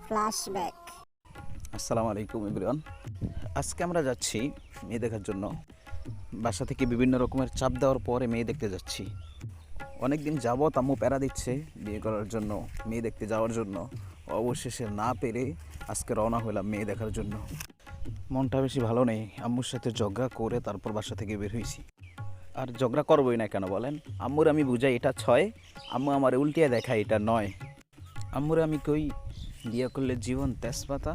Flashback. আসসালামু আলাইকুম everyone. আজকে আমরা যাচ্ছি মেয়ে দেখার জন্য। বাসা থেকে বিভিন্ন রকমের চাপ দেওয়ার পরে মেয়ে দেখতে যাচ্ছি। অনেক দিন যাবৎ আম্মু প্যারা দিচ্ছে বিয়ে করার জন্য, মেয়ে দেখতে যাওয়ার জন্য। অবশেষে না পেরে আজকে রওনা হলাম মেয়ে দেখার জন্য। মনটা বেশি ভালো নেই, আম্মুর সাথে ঝগড়া করে তারপর বাসা থেকে বের হয়েছি। আর ঝগড়া করবোই না কেন বলেন? আম্মুর আমি বুঝাই এটা 6, আম্মু আমার উল্টিয়ে দেখায় এটা 9। আম্মুর আমি কই বিয়ে করলে জীবন তেজপাতা,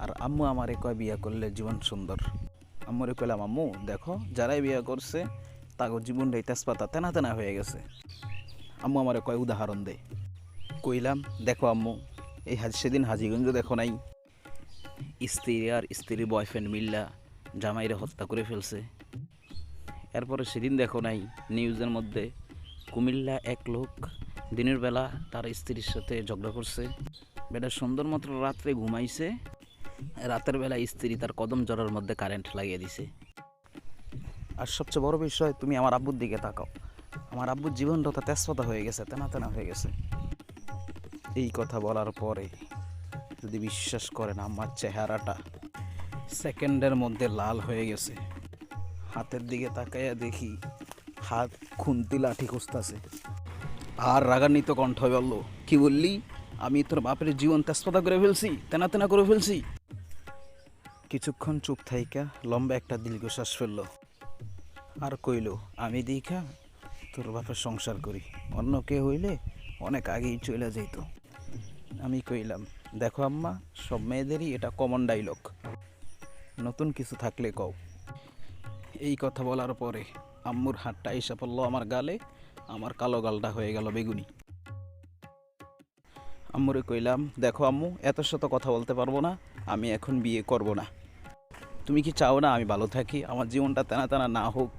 আর আম্মু আমারে কয় বিয়ে করলে জীবন সুন্দর। আম্মুরে কইলাম, আম্মু দেখো যারাই বিয়ে করছে তাগো জীবনটাই তেজপাতা তেনা তেনা হয়ে গেছে। আম্মু আমারে কয় উদাহরণ দেয়। কইলাম দেখো আম্মু, এই সেদিন হাজিগঞ্জ দেখো নাই, স্ত্রী আর স্ত্রীর বয়ফ্রেন্ড মিল্লা জামাইরে হত্যা করে ফেলছে। এরপরে সেদিন দেখো নাই নিউজের মধ্যে কুমিল্লা এক লোক দিনের বেলা তার স্ত্রীর সাথে ঝগড়া করছে, বেটা সুন্দর মতো রাত্রে ঘুমাইছে, রাতের বেলা স্ত্রী তার কদম জড়ার মধ্যে কারেন্ট লাগিয়ে দিছে। আর সবচেয়ে বড় বিষয়, তুমি আমার আব্বুর দিকে তাকাও, আমার আব্বুর জীবনটা তো তেজপাতা হয়ে গেছে, তেনা তেনা হয়ে গেছে। এই কথা বলার পরে যদি বিশ্বাস করেন, আমার চেহারাটা সেকেন্ডের মধ্যে লাল হয়ে গেছে। হাতের দিকে তাকাইয়া দেখি হাত খুন্তি লাঠি খুঁজতেছে। আর রাগান্বিত কণ্ঠ বলল, কি বললি? আমি তোর বাপের জীবন তেজপাতা করে ফেলছি, তেনা তেনা করে ফেলছি। কিছুক্ষণ চুপ থাইকা লম্বা একটা দীর্ঘশ্বাস ফেললো আর কইল, আমি দেখা তোর বাপের সংসার করি, অন্য কে হইলে অনেক আগেই চলে যেত। আমি কইলাম, দেখো আম্মা, সব মেয়েদেরই এটা কমন ডায়লগ, নতুন কিছু থাকলে কও। এই কথা বলার পরে আম্মুর হাতটা এসে পড়লো আমার গালে, আমার কালো গালটা হয়ে গেল বেগুনি। আম্মুরে কইলাম, দেখো আম্মু, এত শত কথা বলতে পারবো না, আমি এখন বিয়ে করব না। তুমি কি চাও না আমি ভালো থাকি, আমার জীবনটা তেনা তেনা না হোক?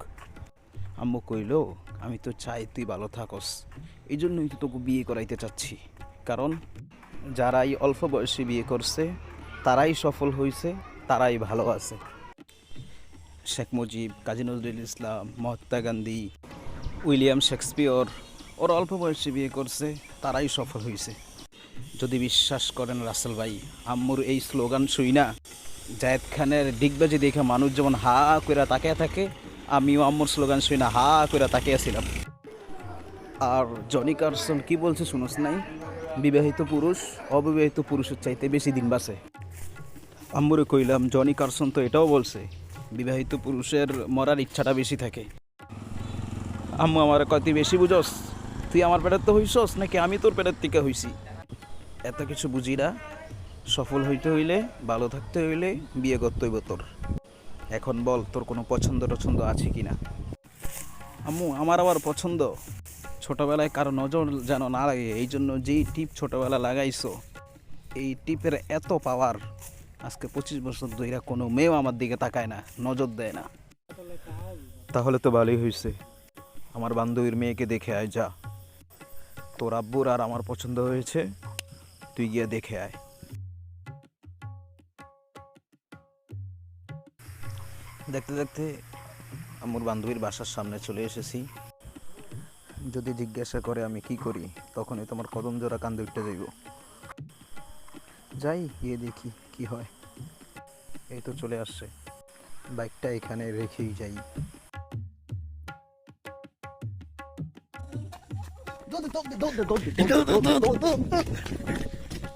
আম্মু কইল, আমি তো চাই তুই ভালো থাকস, এই জন্যই তো তোকে বিয়ে করাইতে চাচ্ছি। কারণ যারাই অল্প বয়সে বিয়ে করছে তারাই সফল হয়েছে, তারাই ভালো আছে। শেখ মুজিব, কাজী নজরুল ইসলাম, মহাত্মা গান্ধী, উইলিয়াম শেক্সপিয়র, ওরা অল্প বয়সে বিয়ে করছে, তারাই সফল হয়েছে। যদি বিশ্বাস করেন রাসেল ভাই, আম্মুর এই স্লোগান শুই না জায়েদ খানের ডিগবাজি দেখে মানুষ যেমন হা কইরা তাকিয়ে থাকে, আমিও আম্মুর স্লোগান শুই না হা কইরা তাকিয়েছিলাম। আর জনি কারসন কি বলছে শুনোস নাই? বিবাহিত পুরুষ অবিবাহিত পুরুষের চাইতে বেশি দিন বাঁচে। আম্মুরে কইলাম, জনি কারসন তো এটাও বলছে বিবাহিত পুরুষের মরার ইচ্ছাটা বেশি থাকে। আম্মু আমার কয়, তুই বেশি বুঝস? তুই আমার পেটের তো হইছস নাকি আমি তোর পেটের থেকে হইছি? এত কিছু বুঝি না, সফল হইতে হইলে, ভালো থাকতে হইলে বিয়ে করতে হইব তোর। এখন বল, তোর কোনো পছন্দ টছন্দ আছে কি না? আম্মু, আমার আবার পছন্দ ছোটোবেলায় কারো নজর যেন না লাগে, এই জন্য যেই টিপ ছোটোবেলা লাগাইছো, এই টিপের এত পাওয়ার, আজকে 25 বছর ধরে কোনো মেয়েও আমার দিকে তাকায় না, নজর দেয় না। তাহলে তো ভালোই হয়েছে, আমার বান্ধবীর মেয়েকে দেখে আয় যা। তোর আব্বুর আর আমার পছন্দ হয়েছে, তুই গিয়ে দেখে আয়। দেখতে দেখতে আমার বান্ধবীর বাসার সামনে চলে এসেছি। যদি জিজ্ঞাসা করে আমি কি করি, তখনই তোমার কদম জোড়া কান্দে উঠতে যাইব। যাই গিয়ে দেখি কি হয়। এই তো চলে আসছে, বাইকটা এখানে রেখেই যাই।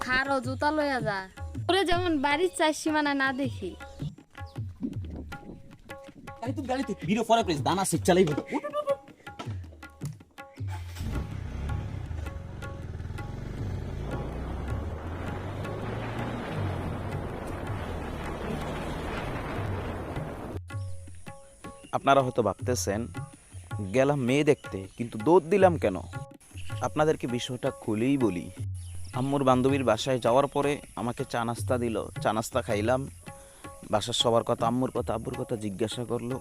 খারো জুতা লইয়া যা, ওরে যেমন বাড়ির চার সীমানা না দেখি। গাড়িতে ভিডিও ফলো করিস, দানা শিখ চালাইব। আপনারা হয়তো ভাবতেছেন গেলাম মেয়ে দেখতে, কিন্তু দৌড় দিলাম কেন? আপনাদেরকে বিষয়টা খুলেই বলি। আম্মুর বান্ধবীর বাসায় যাওয়ার পরে আমাকে চা নাস্তা দিল, চা নাস্তা খাইলাম। বাসার সবার কথা, আম্মুর কথা, আব্বুর কথা জিজ্ঞাসা করলো,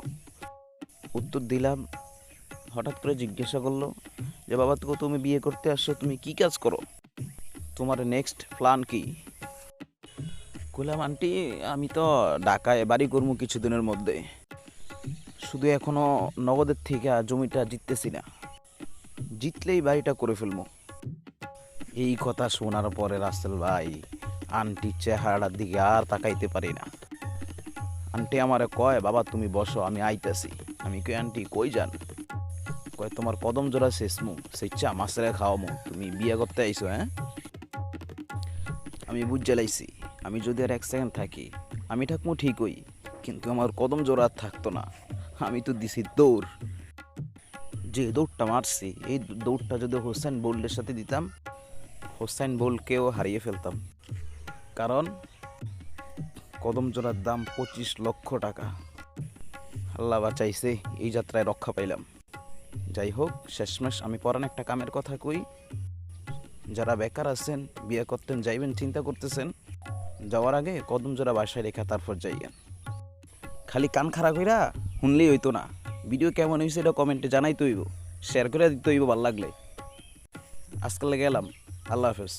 উত্তর দিলাম। হঠাৎ করে জিজ্ঞাসা করলো যে, বাবা তো তুমি বিয়ে করতে আসছো, তুমি কি কাজ করো, তোমার নেক্সট প্ল্যান কি? কইলাম, আন্টি আমি তো ঢাকায় বাড়ি করবো কিছুদিনের মধ্যে, শুধু এখনো নগদের থেকে জমিটা জিততেছি না, জিতলেই বাড়িটা করে ফেলবো। এই কথা শোনার পরে রাসেল ভাই আন্টির চেহারাটার দিকে আর তাকাইতে পারি না। আন্টি আমারে কয়, বাবা তুমি বসো, আমি আইতাছি। আমি কই, আন্টি কই যান? কয়, তোমার কদম জোড়া শেষমু, সেইচ্ছা মাছেরে খাওয়ামু, তুমি বিয়ে করতে আইসো? হ্যাঁ, আমি বুঝে লাইছি, আমি যদি আর 1 সেকেন্ড থাকি আমি থাকবো ঠিকই, কিন্তু আমার কদম জোড়া আর থাকতো না। আমি তো দিছি দৌড়। যে দৌড়টা মারছি, এই দৌড়টা যদি হোসেন বোল্টের সাথে দিতাম, হোসেন বোল্টকেও হারিয়ে ফেলতাম। কারণ কদম জোড়ার দাম 25 লক্ষ টাকা। আল্লাহ বাঁচাইছে, এই যাত্রায় রক্ষা পাইলাম। যাই হোক, শেষমেশ আমি পরান একটা কামের কথা কই, যারা বেকার আছেন, বিয়ে করতেন যাইবেন চিন্তা করতেছেন, যাওয়ার আগে কদম জোড়া বাসায় রেখা তারপর যাইয়েন। খালি কান খারাপ হইরা শুনলেই হইতো না। ভিডিও কেমন হয়েছে এটা কমেন্টে জানাই তৈব, শেয়ার করে দিতে হইব ভালো লাগলে। আজকাল গেলাম, আল্লাহ হাফেজ।